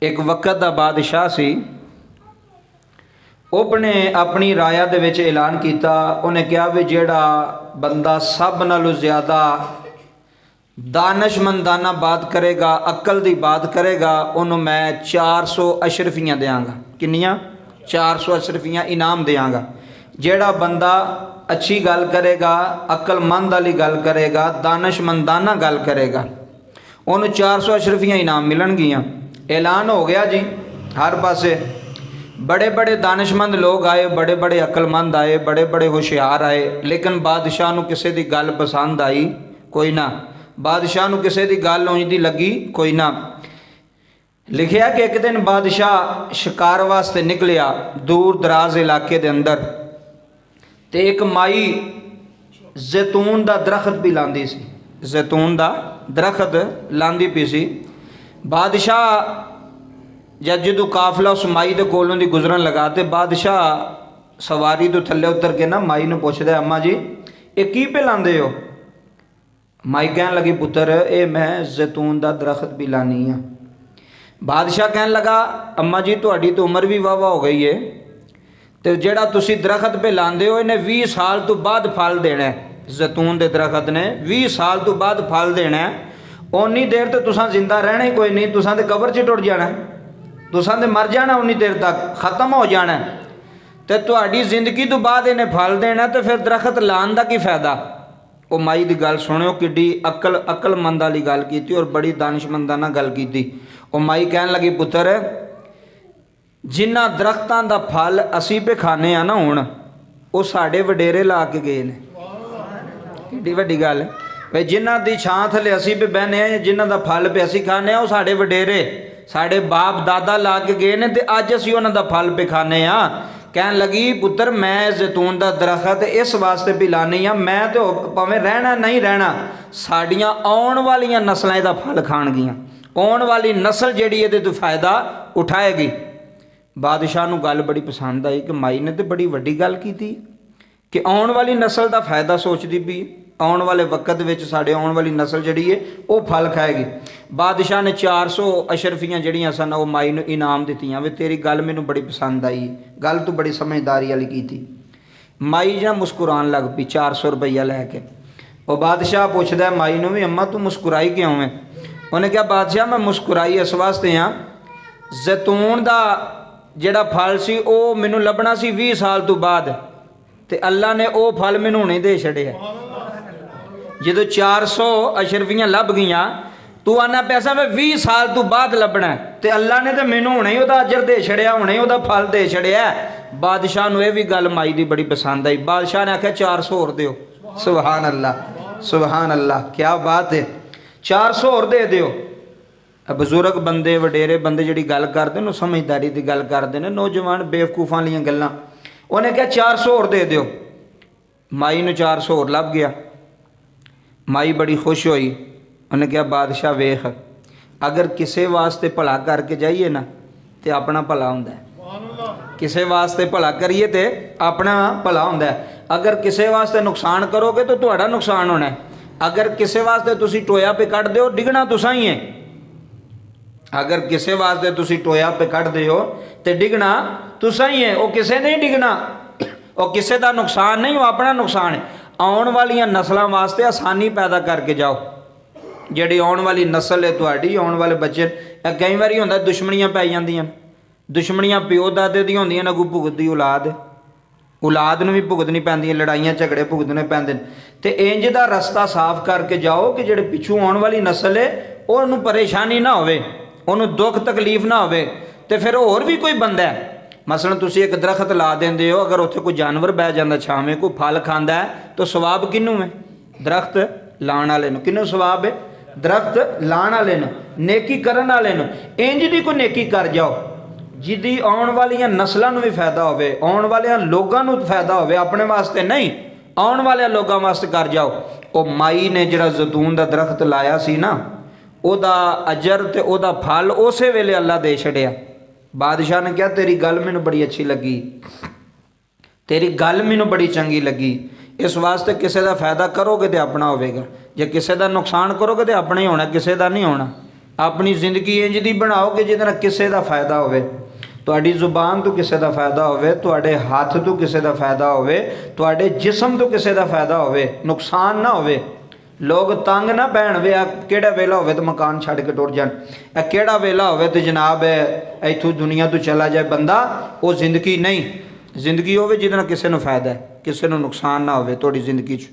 एक वक्त का बादशाह सी, उसने अपनी राया दे विच ऐलान किया। उन्हें कहा भी जेड़ा बंदा सब नालों ज़्यादा दानशमंदाना बात करेगा, अक्ल की बात करेगा, उन्होंने मैं 400 अशरफियाँ देंगा। किन्नियाँ? 400 अशरफियाँ इनाम देंगा। जेड़ा बंदा अच्छी गल करेगा, अक्लमंद वाली गल करेगा, दानशमंदाना गल करेगा, उन्होंने 400 अशरफियाँ इनाम मिलनगियाँ। ऐलान हो गया जी हर पासे। बड़े बड़े दानशमंद लोग आए, बड़े बड़े अक्लमंद आए, बड़े बड़े होशियार आए, लेकिन बादशाह नूं किसी की गल पसंद आई कोई ना। बादशाह नूं किसी की गल उंजदी लगी कोई ना। लिखिया कि एक दिन बादशाह शिकार वास्ते निकलिया दूर दराज इलाके दे अंदर, ते एक माई जैतून का दरख्त भी लांदी सी, जैतून का दरख्त लांदी पी सी। बादशाह जब जो काफिला उस माई के कोलों दी गुजरन लगा, तो बादशाह सवारी तो थले उतर के ना माई नूं पुछदा, अम्मा जी ये की पे लांदे हो? माई कहन लगी, पुत्र ये मैं जैतून का दरख्त भी लानी हाँ। बादशाह कहन लगा, अम्मा जी तुहाडी तो उम्र भी वाह हो गई है, तो जेड़ा तुसी दरख्त पे लांदे हो इन्हें 20 साल तो बाद फल देना है। जैतून के दरख्त ने 20 साल तो बाद फल देना है। उन्नी देर तो तुसां जिंदा रहना ही कोई नहीं, तुसां ते कबर च टुट जाना, तुसां ते मर जाना, उन्नी देर तक ख़त्म हो जाना। तो तुहाडी जिंदगी तो बाद इन्हें फल देना, तो फिर दरख्त लाने का की फायदा? वो माई की गल सुनियो, किड्डी अक्लमंद वाली गल की और बड़ी दानिशमंदाना गल की। वो माई कहन लगी, पुत्र जिन्ना दरख्तां दा फल असी पे खाने आ ना, हुण वो साडे वडेरे ला के गए ने। किड्डी वड्डी गल है भाई, जिन्हां दी छां थले असी पे बहने आ, जिन्हां दा फल पे असी खाने आ, वो साडे वडेरे साडे बाप दादा ला के गए ने, ते अज असी उन्हां दा फल पे खाने आ। कहन लगी, पुत्र मैं जैतून का दरख्त इस वास्ते भी लानी आ, मैं तो भावें रहना नहीं रहना, साडियां आउण वालियां नस्लां इहदा फल खाणगियां, आउण वाली नस्ल जिहड़ी इहदे तो फायदा उठाएगी। बादशाह नूं गल बड़ी पसंद आई कि माई ने तो बड़ी वड्डी गल कीती कि आउण वाली नस्ल का फायदा सोचती पई, आउण वाले वक्त विच साडे आउण वाली नस्ल जिहड़ी है वो फल खाएगी। बादशाह ने 400 अशरफियाँ जिहड़ियां सन वो माई नूं इनाम दित्तियां वी तेरी गल मैनूं बड़ी पसंद आई, गल तू बड़ी समझदारी वाली कीती। माई जिह मुस्कुरान लग पई 400 रुपया लैके। वो बादशाह पुछदा माई नूं भी, अम्मा तू मुस्कुराई क्यों है? उन्हें कहा, बादशाह मैं मुस्कुराई इस वास्ते हाँ, जैतून का जिहड़ा फल सी वो मैनूं लभना सी 20 साल तो बाद, ते अल्लाह ने वो फल मैनूं हुणे दे छड़िया। जो 400 अशरफियाँ लभ गईयां, तू आना पैसा मैं 20 साल तो बाद लभना, तो अल्लाह ने तो मैनूं हुणे ही उहदा अजर दे छड़िया, हुणे ही उहदा फल दे छड़िया। बादशाह नूं यह भी गल माई दी बड़ी पसंद आई। बादशाह ने आख्या 400 होर दिओ। सुभान अल्लाह, सुभान अल्लाह, क्या बात है, 400 होर दे दिओ। बजुर्ग बंदे वडेरे बंदे जिहड़ी गल करदे ने समझदारी की गल करदे ने, नौजवान बेवकूफां वालियां गल्लां। उन्हें कहा 400 होर दे दिओ। माई नूं 400 होर लभ गया। माई बड़ी खुश हुई। उन्हें कहा, बादशाह वेख, अगर किसी वास्ते भला करके जाइए ना तो अपना भला हुंदा है, किसी वास्ते भला करिए तो अपना भला हुंदा है। अगर किसी वास्ते नुकसान करोगे तो तुहाडा नुकसान होना है। अगर किसी वास्ते तुसी टोया पे कट दो, डिगना तुसां ही है। अगर किसी वास्ते तुसी टोया पे कट दो तो डिगना तुसां ही है, वो किसी ने नहीं डिगना, वो किसी का नुकसान नहीं, वो अपना नुकसान है। आउण वालियां नस्लों वास्ते आसानी पैदा करके जाओ। जिहड़ी आउण वाली नस्ल है तुहाडी, आउण वाले बच्चे, कई बार हुंदा दुश्मनियां पै जांदियां, दुश्मनियां प्यो दादे दी होंदियां, अगू भुगतदी औलाद, औलाद नूं भी भुगतनी पैंदियां, लड़ाइयां झगड़े भुगतने पैंदे ने। ते इंज दा रस्ता साफ करके जाओ कि जिहड़े पिछू आउण वाली नस्ल है उहनूं परेशानी ना होवे, उहनूं दुख तकलीफ ना होवे। ते फिर होर भी कोई बंदा है, मसलन तुसी एक दरख्त ला देंदे हो, अगर उत्थे कोई जानवर बह जांदा छावें, कोई फल खांदा है, तो सवाब किनूं है? दरख्त लाण वाले नूं। किनूं सवाब है? दरख्त लाण वाले नूं, नेकी करन वाले नूं। इंज दी कोई नेकी कर जाओ जिहदी आउण वालियां नस्लां नूं भी फायदा होवे, आउण वालियां लोगां नूं फायदा होवे, अपने वास्ते नहीं, आउण वाले लोगां वास्ते कर जाओ। वो माई ने जिहड़ा जैतून दा दरख्त लाया सी ना, ओदा अजर ते ओदा फल उस वेले अल्लाह दे छड़िया। बादशाह ने कहा, तेरी गल मैनूं बड़ी अच्छी लगी, तेरी गल मैनूं बड़ी चंगी लगी, इस वास्ते किसी का फायदा करोगे तो अपना होगा, जे किसी का नुकसान करोगे तो अपना ही होना, किसी का नहीं होना। ਆਪਣੀ ਜ਼ਿੰਦਗੀ ਇੰਜ ਦੀ ਬਣਾਓ ਕਿ ਜਿਹਦੇ ਨਾਲ ਕਿਸੇ ਦਾ ਫਾਇਦਾ ਹੋਵੇ। ਤੁਹਾਡੀ ਜ਼ੁਬਾਨ ਤੋਂ ਕਿਸੇ ਦਾ ਫਾਇਦਾ ਹੋਵੇ, ਤੁਹਾਡੇ ਹੱਥ ਤੋਂ ਕਿਸੇ ਦਾ ਫਾਇਦਾ ਹੋਵੇ, ਤੁਹਾਡੇ ਜਿਸਮ ਤੋਂ ਕਿਸੇ ਦਾ ਫਾਇਦਾ ਹੋਵੇ, ਨੁਕਸਾਨ ਨਾ ਹੋਵੇ। ਲੋਕ ਤੰਗ ਨਾ ਪੈਣ ਵੇ ਆ ਕਿਹੜਾ ਵੇਲਾ ਹੋਵੇ ਤੇ ਮਕਾਨ ਛੱਡ ਕੇ ਟੁਰ ਜਾਣ, ਇਹ ਕਿਹੜਾ ਵੇਲਾ ਹੋਵੇ ਤੇ ਜਨਾਬ ਇੱਥੋਂ ਦੁਨੀਆ ਤੋਂ ਚਲਾ ਜਾਏ ਬੰਦਾ। ਉਹ ਜ਼ਿੰਦਗੀ ਨਹੀਂ, ਜ਼ਿੰਦਗੀ ਹੋਵੇ ਜਿਹਦੇ ਨਾਲ ਕਿਸੇ ਨੂੰ ਫਾਇਦਾ ਹੈ, ਕਿਸੇ ਨੂੰ ਨੁਕਸਾਨ ਨਾ ਹੋਵੇ ਤੁਹਾਡੀ ਜ਼ਿੰਦਗੀ 'ਚ।